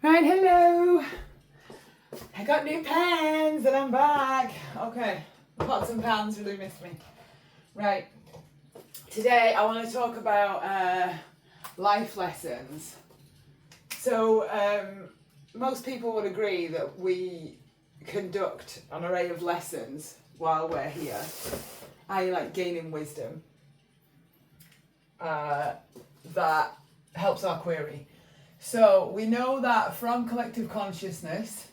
Right, hello. I got new pens and I'm back. Okay, pots and pans really missed me. Right, today I want to talk about life lessons. So, most people would agree that we conduct an array of lessons while we're here, i.e. like gaining wisdom that helps our query. So we know that from collective consciousness,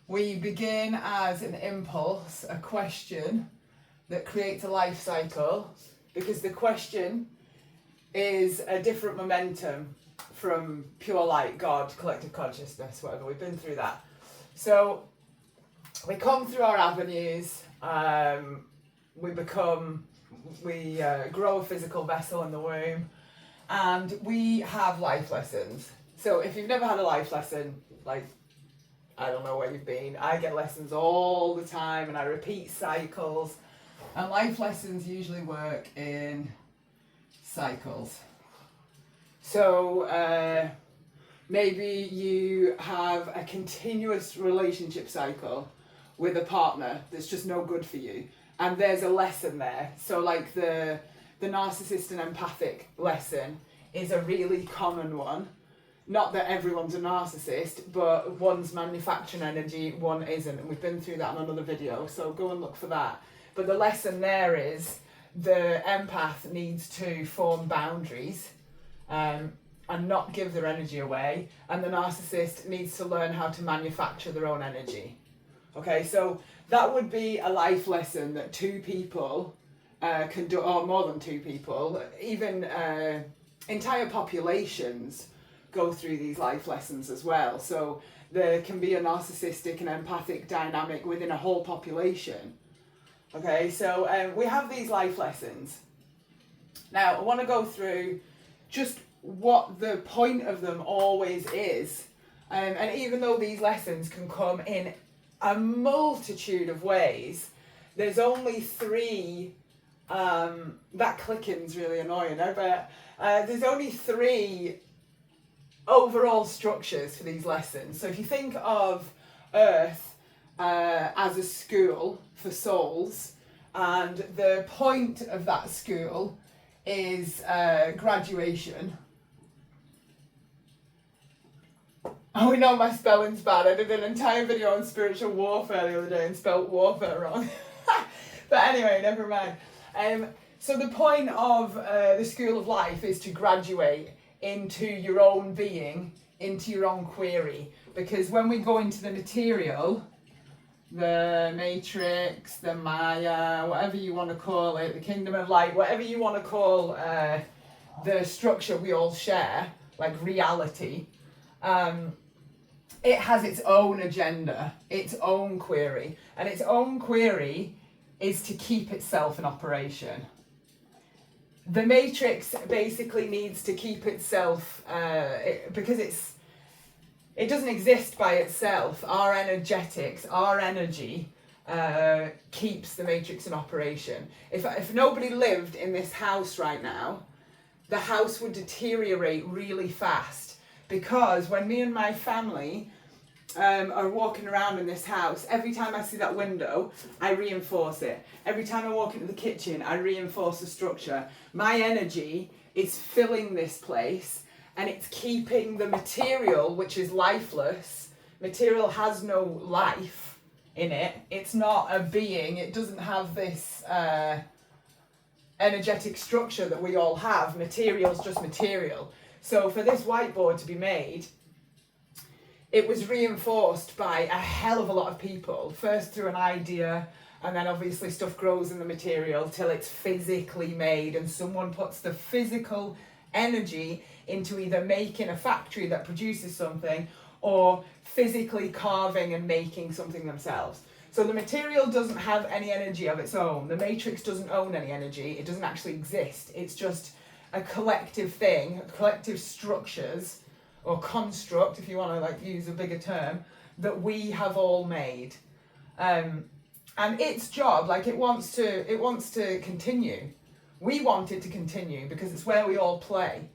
we begin as an impulse, a question that creates a life cycle, because the question is a different momentum from pure light, God, collective consciousness, whatever. We've been through that. So we come through our avenues, we grow a physical vessel in the womb, and we have life lessons. So if you've never had a life lesson, like, I don't know where you've been. I get lessons all the time and I repeat cycles. And life lessons usually work in cycles. So maybe you have a continuous relationship cycle with a partner that's just no good for you. And there's a lesson there. So like the narcissist and empathic lesson is a really common one. Not that everyone's a narcissist, but one's manufacturing energy, one isn't. And we've been through that in another video, so go and look for that. But the lesson there is the empath needs to form boundaries and not give their energy away. And the narcissist needs to learn how to manufacture their own energy. Okay, so that would be a life lesson that two people can do, or more than two people, even entire populations go through these life lessons as well. So there can be a narcissistic and empathic dynamic within a whole population. Okay, so we have these life lessons. Now, I want to go through just what the point of them always is. And even though these lessons can come in a multitude of ways, there's only three. That clicking's really annoying, I bet. There's only three overall structures for these lessons. So if you think of Earth as a school for souls, and the point of that school is graduation. Oh, we know my spelling's bad. I did an entire video on spiritual warfare the other day and spelt warfare wrong. But anyway, never mind. So the point of the school of life is to graduate into your own being, into your own query. Because when we go into the material, the matrix, the Maya, whatever you want to call it, the kingdom of light, whatever you want to call the structure we all share, like reality, it has its own agenda, its own query. And its own query is to keep itself in operation. The matrix basically needs to keep itself, because it doesn't exist by itself. Our energetics, our energy keeps the matrix in operation. If nobody lived in this house right now, the house would deteriorate really fast, because when me and my family are walking around in this house, every time I see that window, I reinforce it. Every time I walk into the kitchen, I reinforce the structure. My energy is filling this place, and it's keeping the material, which is lifeless. Material has no life in it. It's not a being. It doesn't have this energetic structure that we all have. Material's just material. So for this whiteboard to be made, it was reinforced by a hell of a lot of people, first through an idea, and then obviously stuff grows in the material till it's physically made, and someone puts the physical energy into either making a factory that produces something or physically carving and making something themselves. So the material doesn't have any energy of its own. The matrix doesn't own any energy. It doesn't actually exist. It's just a collective thing, collective structures, or construct, if you want to like use a bigger term, that we have all made. And its job, like it wants to continue. We want it to continue because it's where we all play.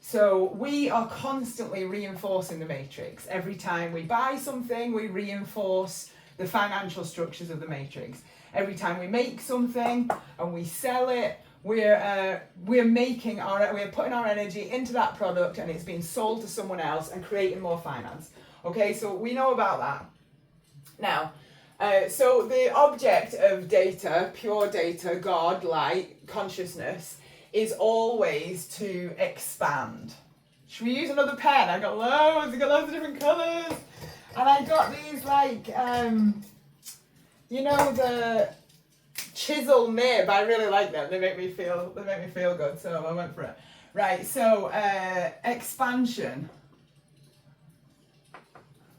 So we are constantly reinforcing the matrix. Every time we buy something, we reinforce the financial structures of the matrix. Every time we make something and we sell it, we're putting our energy into that product, and it's being sold to someone else and creating more finance. Okay, so we know about that. Now, so the object of data, pure data, God, light, consciousness, is always to expand. Should we use another pen? I got loads of different colours. And I got these like, the chisel nib. I really like them. They make me feel good. So I went for it. Right. So expansion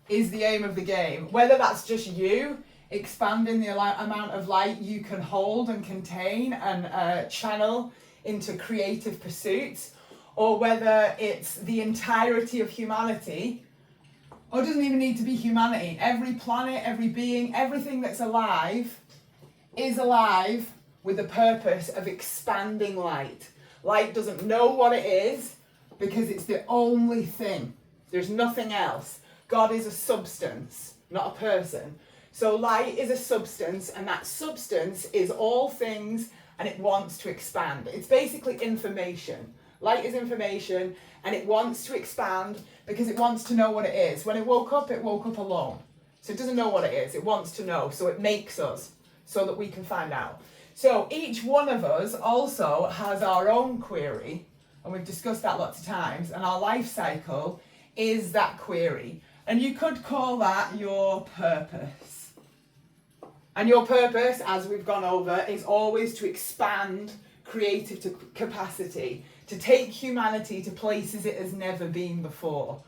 is the aim of the game. Whether that's just you expanding the amount of light you can hold and contain and channel into creative pursuits, or whether it's the entirety of humanity, or it doesn't even need to be humanity. Every planet, every being, everything that's alive is alive with the purpose of expanding light. Light doesn't know what it is because it's the only thing. There's nothing else. God is a substance, not a person. So light is a substance, and that substance is all things, and it wants to expand. It's basically information. Light is information, and it wants to expand because it wants to know what it is. When it woke up alone. So it doesn't know what it is. It wants to know. So it makes us so that we can find out. So each one of us also has our own query, and we've discussed that lots of times, and our life cycle is that query. And you could call that your purpose. And your purpose, as we've gone over, is always to expand creative capacity, to take humanity to places it has never been before.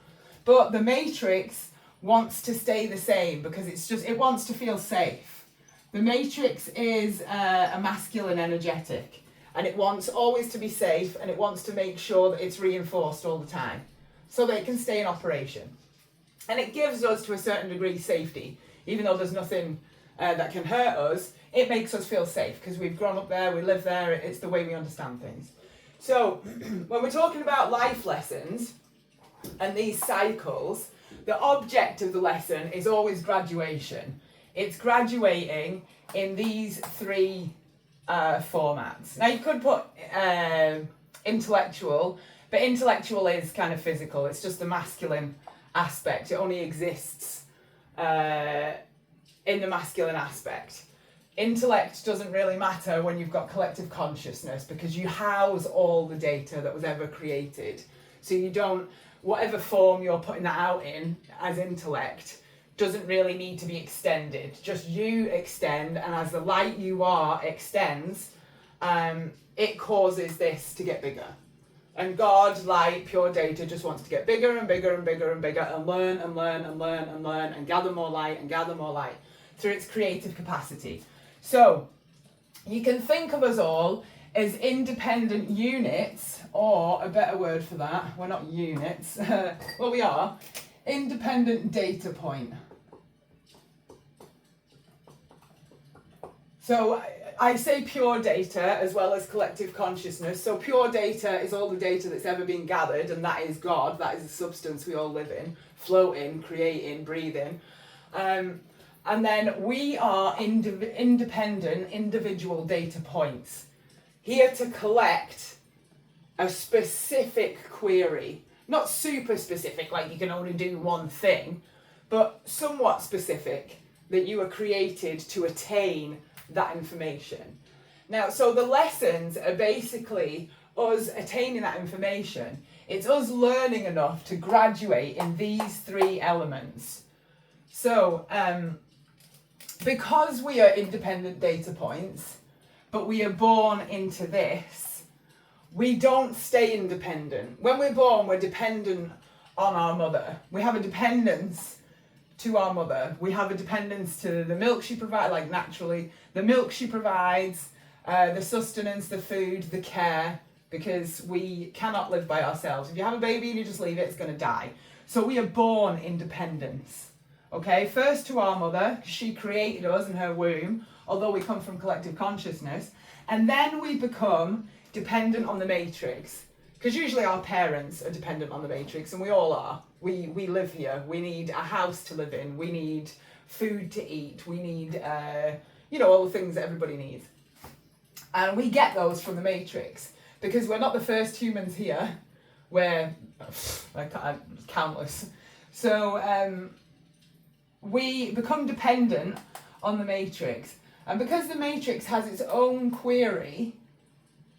But the matrix wants to stay the same because it wants to feel safe. The matrix is a masculine energetic, and it wants always to be safe, and it wants to make sure that it's reinforced all the time so that it can stay in operation. And it gives us, to a certain degree, safety. Even though there's nothing that can hurt us, it makes us feel safe because we've grown up there, we live there, it's the way we understand things. So when we're talking about life lessons and these cycles, the object of the lesson is always graduation. It's graduating in these three formats. Now you could put intellectual, but intellectual is kind of physical. It's just the masculine aspect. It only exists in the masculine aspect. Intellect doesn't really matter when you've got collective consciousness because you house all the data that was ever created. So you don't, whatever form you're putting that out in as intellect doesn't really need to be extended. Just you extend, and as the light you are extends, it causes this to get bigger. And God, light, pure data, just wants to get bigger and bigger and bigger and bigger and learn and learn and learn and learn and gather more light through its creative capacity. So you can think of us all as independent units, or a better word for that, we're not units, well we are, independent data point. So I say pure data as well as collective consciousness. So pure data is all the data that's ever been gathered, and that is God, that is the substance we all live in, floating, creating, breathing. And then we are independent individual data points, here to collect a specific query. Not super specific, like you can only do one thing, but somewhat specific, that you are created to attain that information. Now, so the lessons are basically us attaining that information. It's us learning enough to graduate in these three elements. So, because we are independent data points, but we are born into this, we don't stay independent. When we're born, we're dependent on our mother. We have a dependence to our mother. We have a dependence to the milk she provides, like naturally, the milk she provides, the sustenance, the food, the care, because we cannot live by ourselves. If you have a baby and you just leave it, it's going to die. So we are born independence. Okay, first to our mother, she created us in her womb, although we come from collective consciousness, and then we become dependent on the matrix, because usually our parents are dependent on the matrix, and we all are. We live here. We need a house to live in. We need food to eat. We need, all the things that everybody needs. And we get those from the matrix because we're not the first humans here. We're countless. So we become dependent on the matrix. And because the matrix has its own query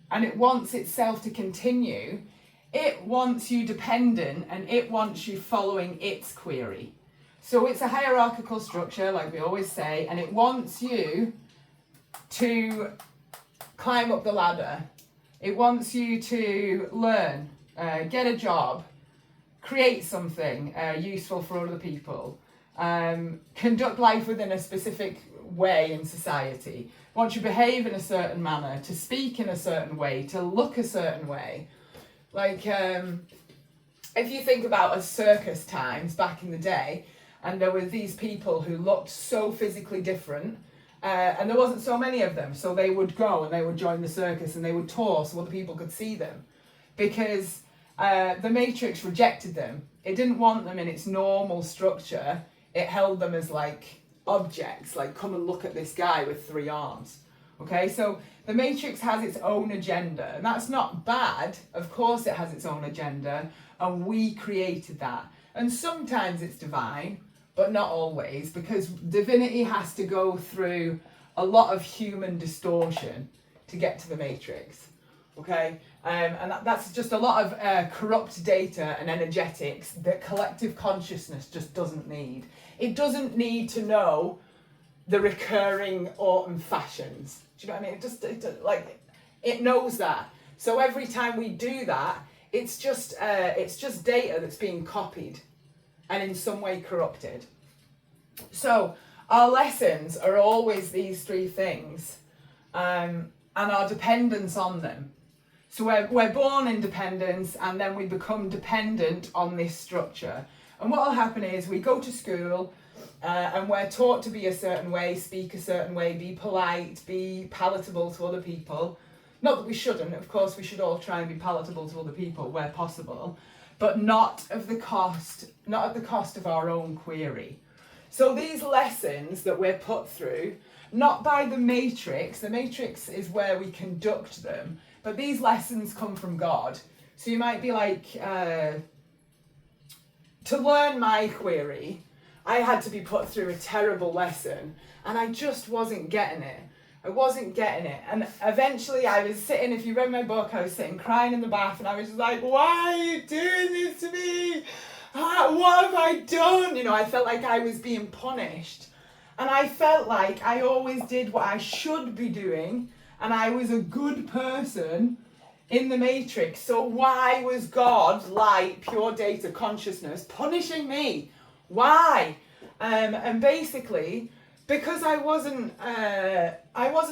and it wants itself to continue, it wants you dependent and it wants you following its query. So it's a hierarchical structure, like we always say, and it wants you to climb up the ladder. It wants you to learn, get a job, create something useful for other people, conduct life within a specific way in society. It wants you to behave in a certain manner, to speak in a certain way, to look a certain way. Like, if you think about a circus times back in the day, and there were these people who looked so physically different, and there wasn't so many of them, so they would go and they would join the circus and they would tour so other people could see them, because the matrix rejected them. It didn't want them in its normal structure. It held them as like objects, like, come and look at this guy with 3 arms. Okay, so the matrix has its own agenda, and that's not bad. Of course it has its own agenda, and we created that. And sometimes it's divine, but not always, because divinity has to go through a lot of human distortion to get to the matrix. Okay, and that's just a lot of corrupt data and energetics that collective consciousness just doesn't need. It doesn't need to know the recurring autumn fashions. Do you know what I mean? It knows that. So every time we do that, it's just data that's being copied and in some way corrupted. So our lessons are always these 3 things, and our dependence on them. So we're born in dependence, and then we become dependent on this structure. And what will happen is we go to school, and we're taught to be a certain way, speak a certain way, be polite, be palatable to other people. Not that we shouldn't, of course we should all try and be palatable to other people where possible, but not at the cost of our own query. So these lessons that we're put through, not by the matrix is where we conduct them, but these lessons come from God. So you might be like, to learn my query, I had to be put through a terrible lesson, and I just wasn't getting it. And eventually I was sitting, if you read my book, I was sitting crying in the bath, and I was just like, why are you doing this to me? What have I done? I felt like I was being punished. And I felt like I always did what I should be doing, and I was a good person in the matrix. So why was God, light, pure data, consciousness, punishing me? Why? And basically, because I wasn't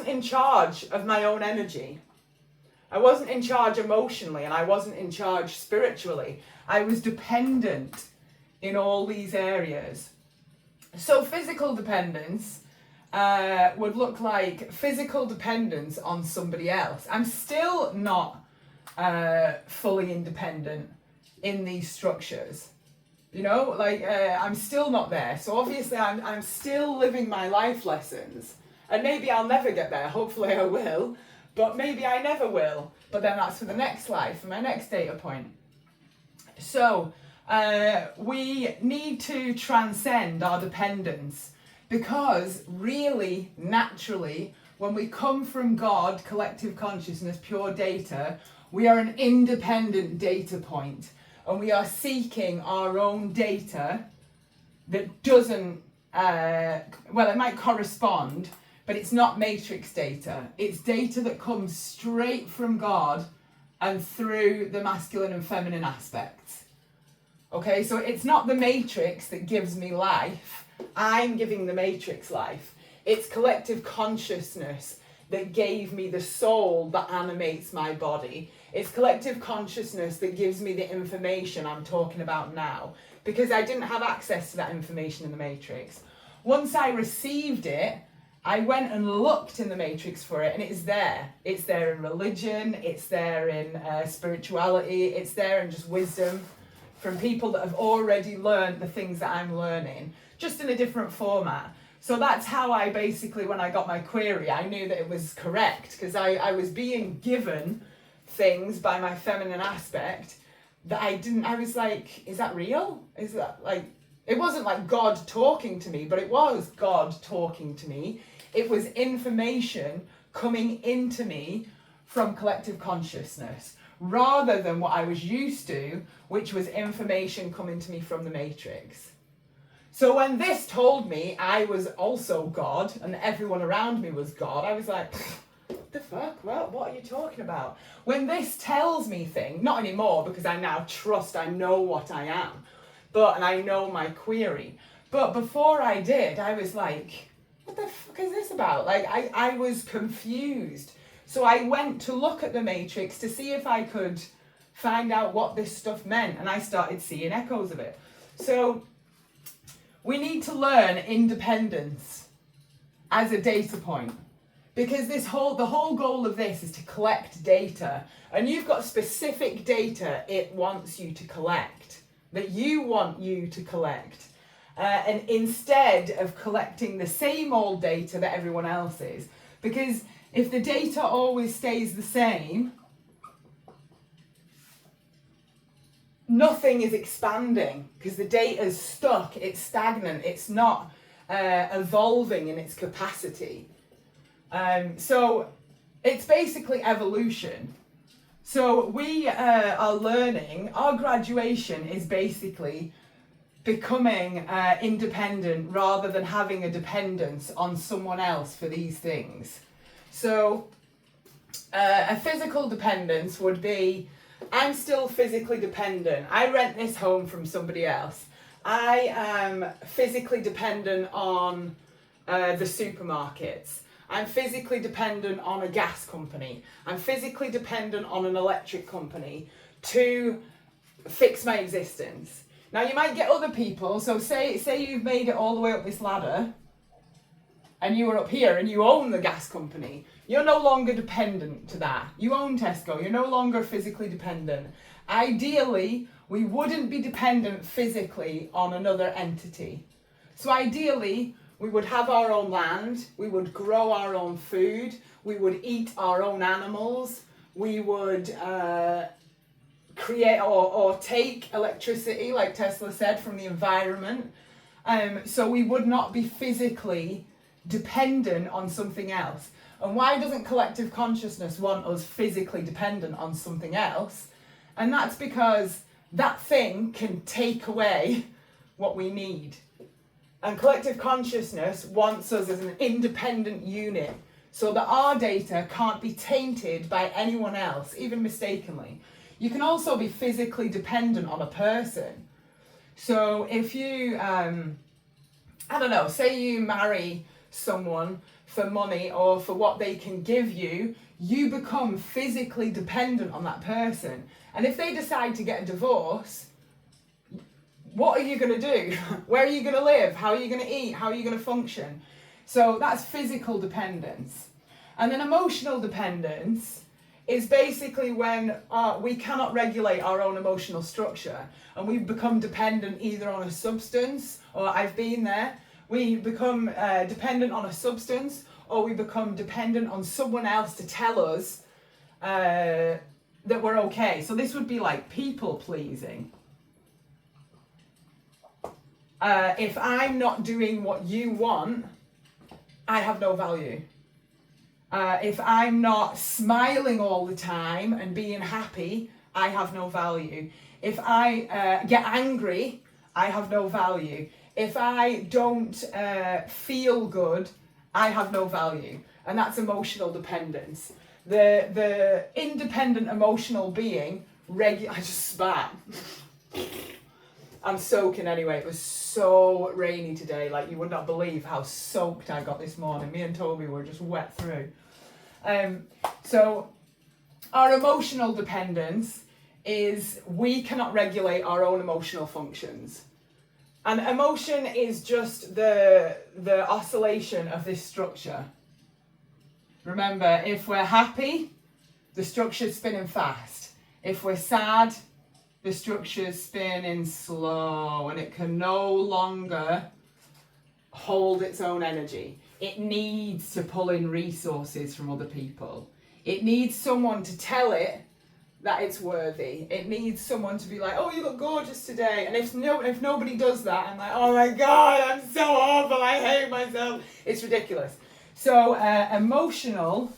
in charge of my own energy. I wasn't in charge emotionally, and I wasn't in charge spiritually. I was dependent in all these areas. So physical dependence would look like physical dependence on somebody else. I'm still not fully independent in these structures. I'm still not there. So obviously I'm still living my life lessons. And maybe I'll never get there. Hopefully I will. But maybe I never will. But then that's for the next life, for my next data point. So we need to transcend our dependence, because really, naturally, when we come from God, collective consciousness, pure data, we are an independent data point, and we are seeking our own data that doesn't, it might correspond, but it's not matrix data. It's data that comes straight from God and through the masculine and feminine aspects. Okay, so it's not the matrix that gives me life. I'm giving the matrix life. It's collective consciousness that gave me the soul that animates my body. It's collective consciousness that gives me the information I'm talking about now, because I didn't have access to that information in the matrix. Once I received it, I went and looked in the matrix for it, and it's there. It's there in religion, it's there in spirituality, it's there in just wisdom from people that have already learned the things that I'm learning, just in a different format. So that's how I basically, when I got my query, I knew that it was correct, because I was being given things by my feminine aspect that I was like, is that real? Is that like, it wasn't like God talking to me, but it was God talking to me. It was information coming into me from collective consciousness, rather than what I was used to, which was information coming to me from the matrix. So when this told me I was also God and everyone around me was God, I was like, what the fuck? Well, what are you talking about? When this tells me things, not anymore, because I now trust, I know what I am, and I know my query. But before I did, I was like, what the fuck is this about? Like, I was confused. So I went to look at the matrix to see if I could find out what this stuff meant, and I started seeing echoes of it. So we need to learn independence as a data point, because the whole goal of this is to collect data, and you've got specific data it wants you to collect, that you want you to collect, and instead of collecting the same old data that everyone else is. Because if the data always stays the same, nothing is expanding, because the data is stuck, it's stagnant, it's not evolving in its capacity. So it's basically evolution. So we are learning, our graduation is basically becoming independent rather than having a dependence on someone else for these things. So a physical dependence would be, I'm still physically dependent. I rent this home from somebody else. I am physically dependent on the supermarkets. I'm physically dependent on a gas company. I'm physically dependent on an electric company to fix my existence. Now you might get other people, so say you've made it all the way up this ladder and you were up here and you own the gas company. You're no longer dependent to that. You own Tesco, you're no longer physically dependent. Ideally, we wouldn't be dependent physically on another entity. So ideally, we would have our own land, we would grow our own food, we would eat our own animals, we would create or take electricity, like Tesla said, from the environment. So we would not be physically dependent on something else. And why doesn't collective consciousness want us physically dependent on something else? And that's because that thing can take away what we need. And collective consciousness wants us as an independent unit, so that our data can't be tainted by anyone else, even mistakenly. You can also be physically dependent on a person. So if you, say you marry someone for money or for what they can give you, you become physically dependent on that person. And if they decide to get a divorce, what are you going to do? Where are you going to live? How are you going to eat? How are you going to function? So that's physical dependence. And then emotional dependence is basically when we cannot regulate our own emotional structure and we become dependent either on a substance, or I've been there, we become dependent on a substance, or we become dependent on someone else to tell us that we're okay. So this would be like people pleasing. If I'm not doing what you want, I have no value. If I'm not smiling all the time and being happy, I have no value. If I get angry, I have no value. If I don't feel good, I have no value. And that's emotional dependence. The independent emotional being, I just spat. I'm soaking anyway. It was so rainy today. Like, you would not believe how soaked I got this morning. Me and Toby were just wet through. So our emotional dependence is we cannot regulate our own emotional functions. And emotion is just the oscillation of this structure. Remember, if we're happy, the structure's spinning fast. If we're sad, the structure's spinning slow, and it can no longer hold its own energy. It needs to pull in resources from other people. It needs someone to tell it that it's worthy. It needs someone to be like, oh, you look gorgeous today. And if nobody does that, I'm like, oh my God, I'm so awful, I hate myself. It's ridiculous. So emotional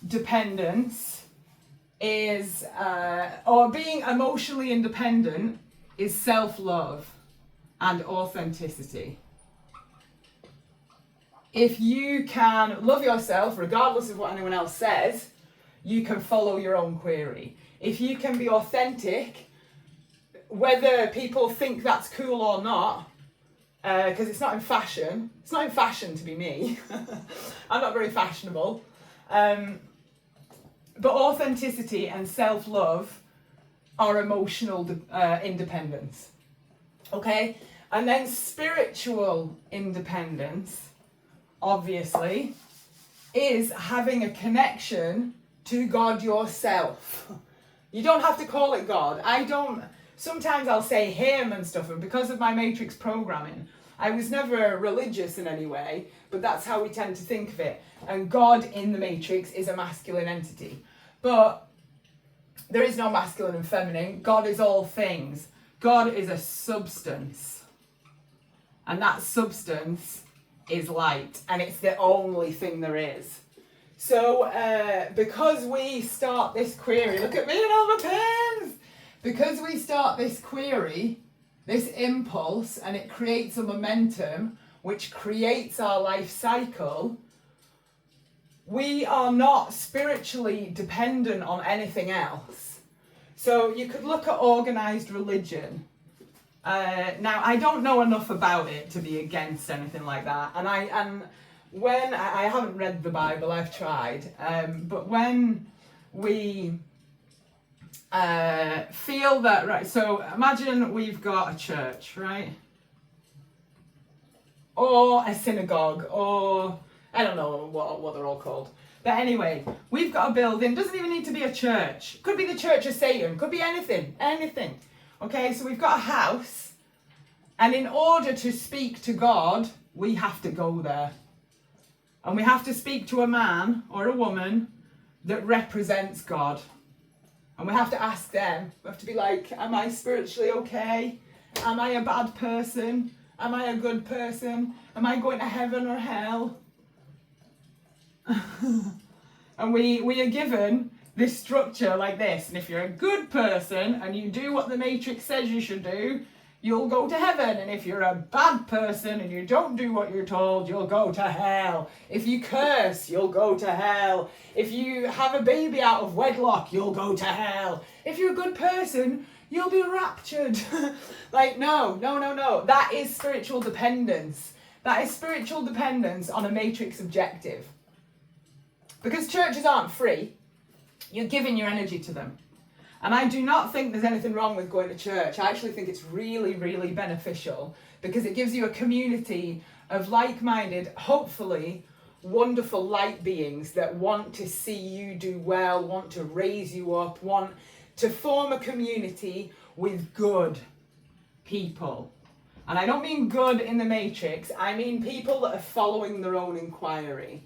dependence is, or being emotionally independent is self-love and authenticity. If you can love yourself, regardless of what anyone else says, you can follow your own query. If you can be authentic, whether people think that's cool or not, because it's not in fashion. It's not in fashion to be me. I'm not very fashionable. But authenticity and self-love are emotional independence. Okay? And then spiritual independence, obviously, is having a connection to God yourself. You don't have to call it God. Sometimes I'll say him and stuff, and because of my matrix programming, I was never religious in any way, but that's how we tend to think of it. And God in the matrix is a masculine entity. But there is no masculine and feminine. God is all things. God is a substance. And that substance is light, and it's the only thing there is. So because we start this query, look at me and all my pens! Because we start this query, this impulse, and it creates a momentum which creates our life cycle, we are not spiritually dependent on anything else. So you could look at organised religion. Now, I don't know enough about it to be against anything like that. And when I haven't read the Bible, I've tried. But when we feel that, right, so imagine we've got a church, right? Or a synagogue, or I don't know what they're all called. But anyway, we've got a building, doesn't even need to be a church. Could be the Church of Satan, could be anything. Okay, so we've got a house, and in order to speak to God, we have to go there. And we have to speak to a man or a woman that represents God. And we have to ask them, we have to be like, am I spiritually okay? Am I a bad person? Am I a good person? Am I going to heaven or hell? And we are given this structure like this. And if you're a good person and you do what the Matrix says you should do, you'll go to heaven. And if you're a bad person and you don't do what you're told, you'll go to hell. If you curse, you'll go to hell. If you have a baby out of wedlock, you'll go to hell. If you're a good person, you'll be raptured. Like, no. That is spiritual dependence. That is spiritual dependence on a matrix objective. Because churches aren't free. You're giving your energy to them. And I do not think there's anything wrong with going to church. I actually think it's really, really beneficial because it gives you a community of like-minded, hopefully wonderful light beings that want to see you do well, want to raise you up, want to form a community with good people. And I don't mean good in the matrix, I mean people that are following their own inquiry.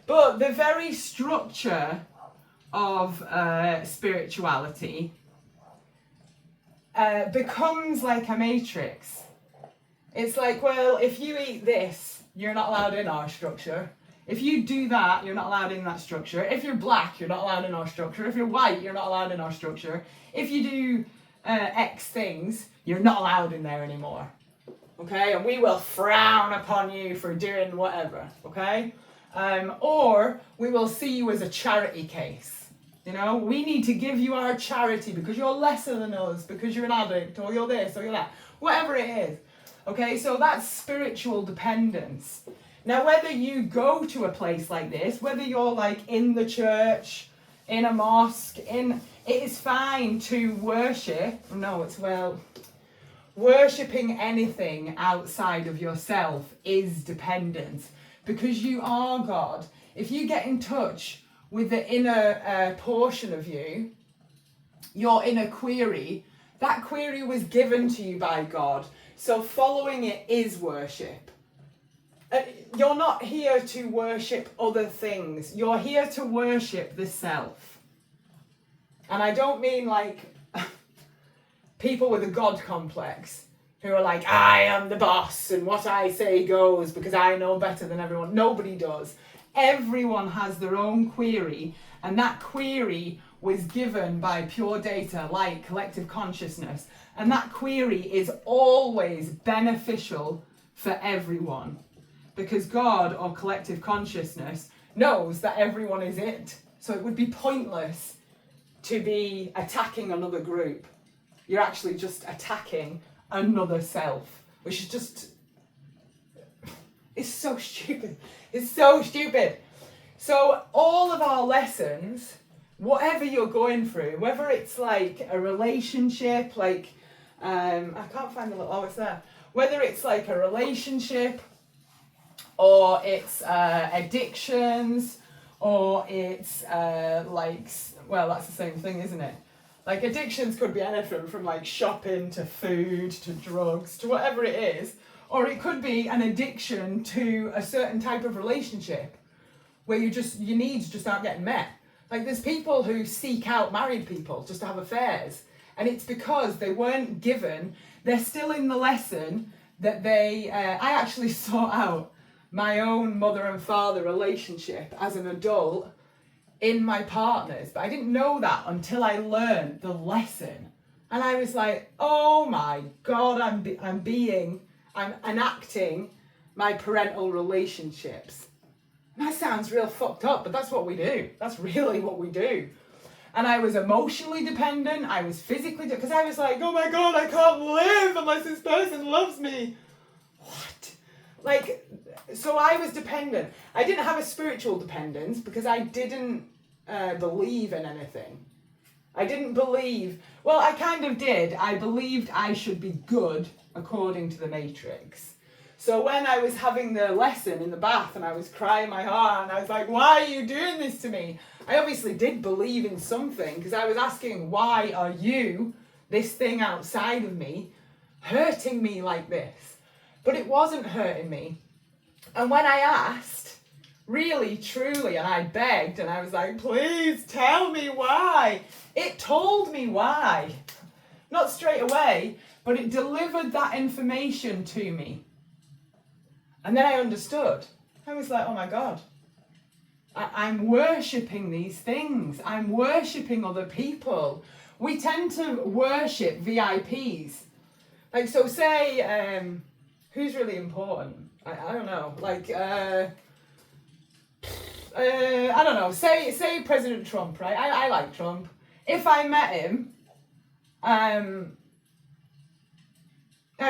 But the very structure of spirituality becomes like a matrix. It's like, well, if you eat this, you're not allowed in our structure. If you do that, you're not allowed in that structure. If you're black, you're not allowed in our structure. If you're white, you're not allowed in our structure. If you do X things, you're not allowed in there anymore. Okay? And we will frown upon you for doing whatever. Okay? Or we will see you as a charity case. You know, we need to give you our charity because you're lesser than us, because you're an addict, or you're this, or you're that. Whatever it is. Okay, so that's spiritual dependence. Now, whether you go to a place like this, whether you're like in the church, in a mosque, it is fine to worship. No, it's, well, worshipping anything outside of yourself is dependence, because you are God. If you get in touch with the inner portion of you, your inner query, that query was given to you by God. So following it is worship. You're not here to worship other things. You're here to worship the self. And I don't mean like people with a God complex who are like, I am the boss and what I say goes because I know better than everyone. Nobody does. Everyone has their own query, and that query was given by pure data like collective consciousness, and that query is always beneficial for everyone, because God or collective consciousness knows that everyone is it. So it would be pointless to be attacking another group. You're actually just attacking another self, which is just, it's so stupid. It's so stupid. So all of our lessons, whatever you're going through, whether it's like a relationship, like, I can't find the little, oh, it's there. Whether it's like a relationship, or it's addictions, or it's like, well, that's the same thing, isn't it? Like addictions could be anything from like shopping to food to drugs to whatever it is. Or it could be an addiction to a certain type of relationship where your needs just aren't getting met. Like there's people who seek out married people just to have affairs. And it's because they weren't given, they're still in the lesson that they, I actually sought out my own mother and father relationship as an adult in my partners, but I didn't know that until I learned the lesson. And I was like, oh my God, I'm enacting my parental relationships. And that sounds real fucked up, but that's what we do. That's really what we do. And I was emotionally dependent. I was physically, because I was like, oh my God, I can't live unless this person loves me. What? Like, so I was dependent. I didn't have a spiritual dependence because I didn't believe in anything. I didn't believe, well, I kind of did. I believed I should be good according to the Matrix. So when I was having the lesson in the bath and I was crying my heart and I was like, why are you doing this to me? I obviously did believe in something, because I was asking, why are you, this thing outside of me, hurting me like this? But it wasn't hurting me. And when I asked, really, truly, and I begged and I was like, please tell me why, it told me why. Not straight away, but it delivered that information to me. And then I understood. I was like, oh my God, I'm worshipping these things. I'm worshipping other people. We tend to worship VIPs. Like, so say, who's really important? I don't know. Like, I don't know. Say President Trump, right? I like Trump. If I met him, I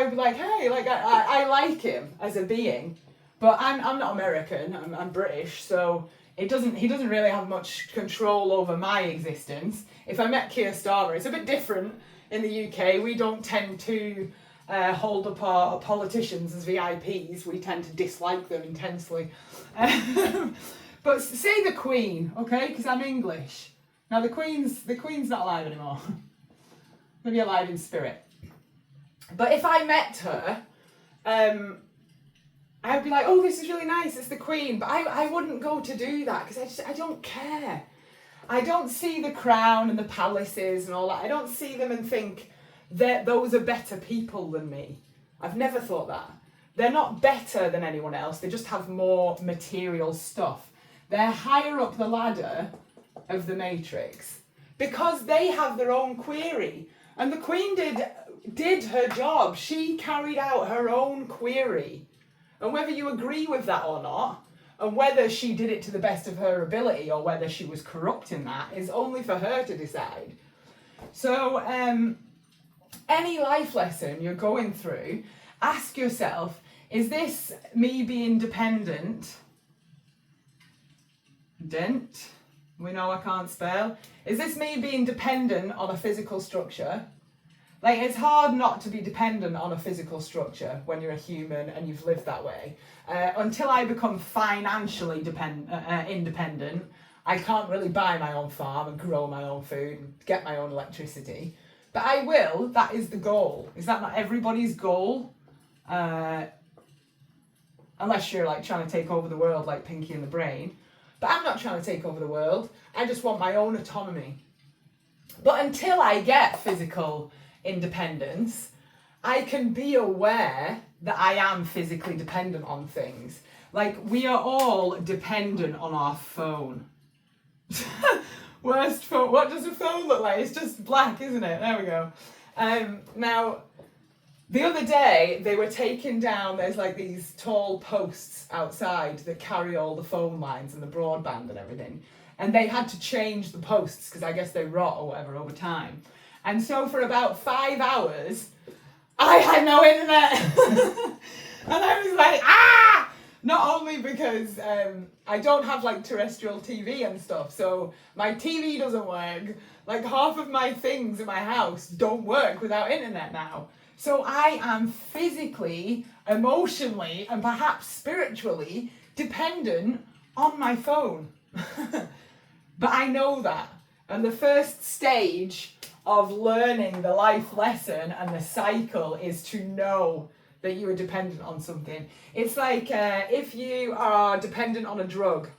would be like, hey, like I like him as a being, but I'm not American. I'm British, so he doesn't really have much control over my existence. If I met Keir Starmer, it's a bit different in the UK. We don't tend to hold up our politicians as VIPs. We tend to dislike them intensely. But say the Queen, okay? Because I'm English. Now the Queen's not alive anymore. Maybe alive in spirit. But if I met her, I'd be like, oh, this is really nice, it's the Queen. But I wouldn't go to do that because I don't care. I don't see the crown and the palaces and all that. I don't see them and think that those are better people than me. I've never thought that. They're not better than anyone else. They just have more material stuff. They're higher up the ladder of the Matrix because they have their own query. And the Queen did her job. She carried out her own query. And whether you agree with that or not, and whether she did it to the best of her ability or whether she was corrupt in that, is only for her to decide. So any life lesson you're going through, ask yourself, is this me being dependent? We know I can't spell. Is this me being dependent on a physical structure? Like, it's hard not to be dependent on a physical structure when you're a human and you've lived that way. Until I become financially independent, I can't really buy my own farm and grow my own food and get my own electricity. But I will. That is the goal. Is that not everybody's goal? Unless you're like trying to take over the world like Pinky and the Brain. But I'm not trying to take over the world. I just want my own autonomy. But until I get physical independence, I can be aware that I am physically dependent on things. Like, we are all dependent on our phone. Worst phone. What does a phone look like? It's just black, isn't it? There we go. Now, the other day, they were taking down, there's like these tall posts outside that carry all the phone lines and the broadband and everything. And they had to change the posts because I guess they rot or whatever over time. And so for about 5 hours, I had no internet. And I was like, ah! Not only because I don't have like terrestrial TV and stuff, so my TV doesn't work. Like, half of my things in my house don't work without internet now. So I am physically, emotionally, and perhaps spiritually dependent on my phone. But I know that. And the first stage of learning the life lesson and the cycle is to know that you are dependent on something. It's like if you are dependent on a drug.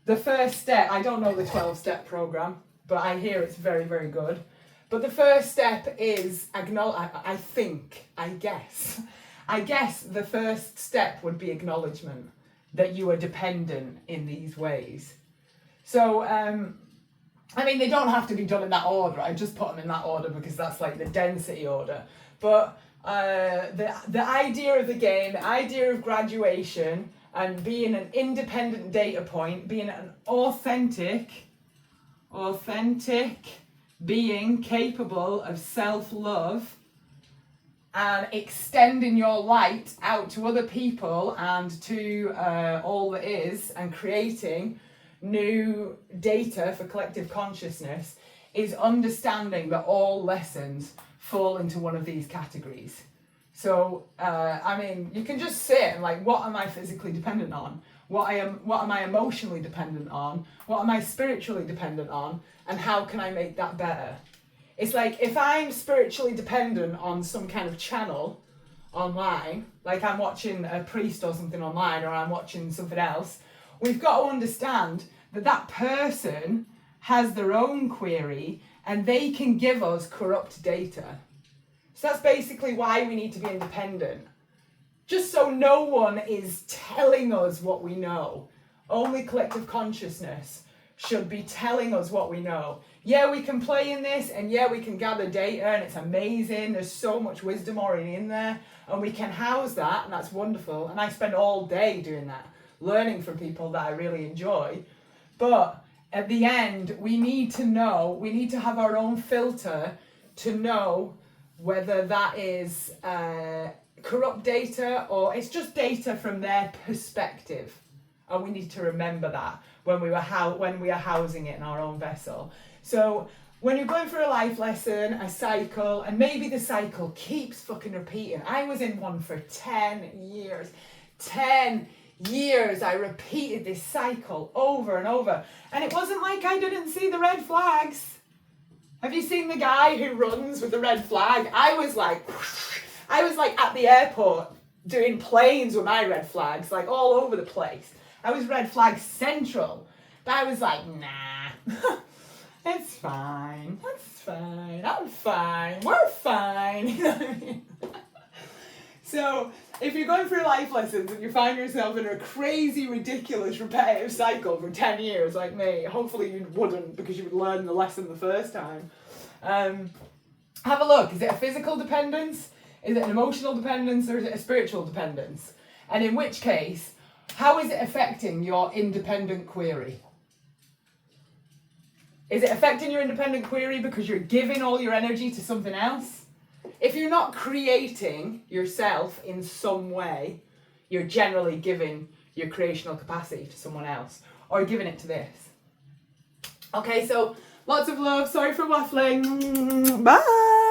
The first step, I don't know the 12-step program, but I hear it's very, very good. But the first step is I guess the first step would be acknowledgement that you are dependent in these ways. So, I mean, they don't have to be done in that order. I just put them in that order because that's like the density order. But the idea of the game, the idea of graduation and being an independent data point, being an authentic being capable of self-love and extending your light out to other people and to all that is, and creating new data for collective consciousness, is understanding that all lessons fall into one of these categories. So, I mean, you can just sit and like, what am I physically dependent on? What am I emotionally dependent on? What am I spiritually dependent on? And how can I make that better? It's like, if I'm spiritually dependent on some kind of channel online, like I'm watching a priest or something online, or I'm watching something else, we've got to understand that that person has their own query and they can give us corrupt data. So that's basically why we need to be independent. Just so no one is telling us what we know. Only collective consciousness should be telling us what we know. Yeah, we can play in this, and yeah, we can gather data, and it's amazing. There's so much wisdom already in there, and we can house that, and that's wonderful. And I spend all day doing that, learning from people that I really enjoy. But at the end, we need to know, we need to have our own filter to know whether that is corrupt data or it's just data from their perspective. And we need to remember that when we are housing it in our own vessel. So when you're going through a life lesson, a cycle, and maybe the cycle keeps fucking repeating. I was in one for 10 years. 10 years I repeated this cycle over and over. And it wasn't like I didn't see the red flags. Have you seen the guy who runs with the red flag? I was like at the airport doing planes with my red flags, like all over the place. I was red flag central. But I was like, nah, it's fine. That's fine. I'm fine. We're fine. You know what I mean? So if you're going through life lessons and you find yourself in a crazy, ridiculous, repetitive cycle for 10 years like me, hopefully you wouldn't, because you would learn the lesson the first time. Have a look. Is it a physical dependence? Is it an emotional dependence? Or is it a spiritual dependence? And in which case, how is it affecting your independent query? Is it affecting your independent query because you're giving all your energy to something else? If you're not creating yourself in some way, you're generally giving your creational capacity to someone else, or giving it to this. Okay, so lots of love. Sorry for waffling. Bye.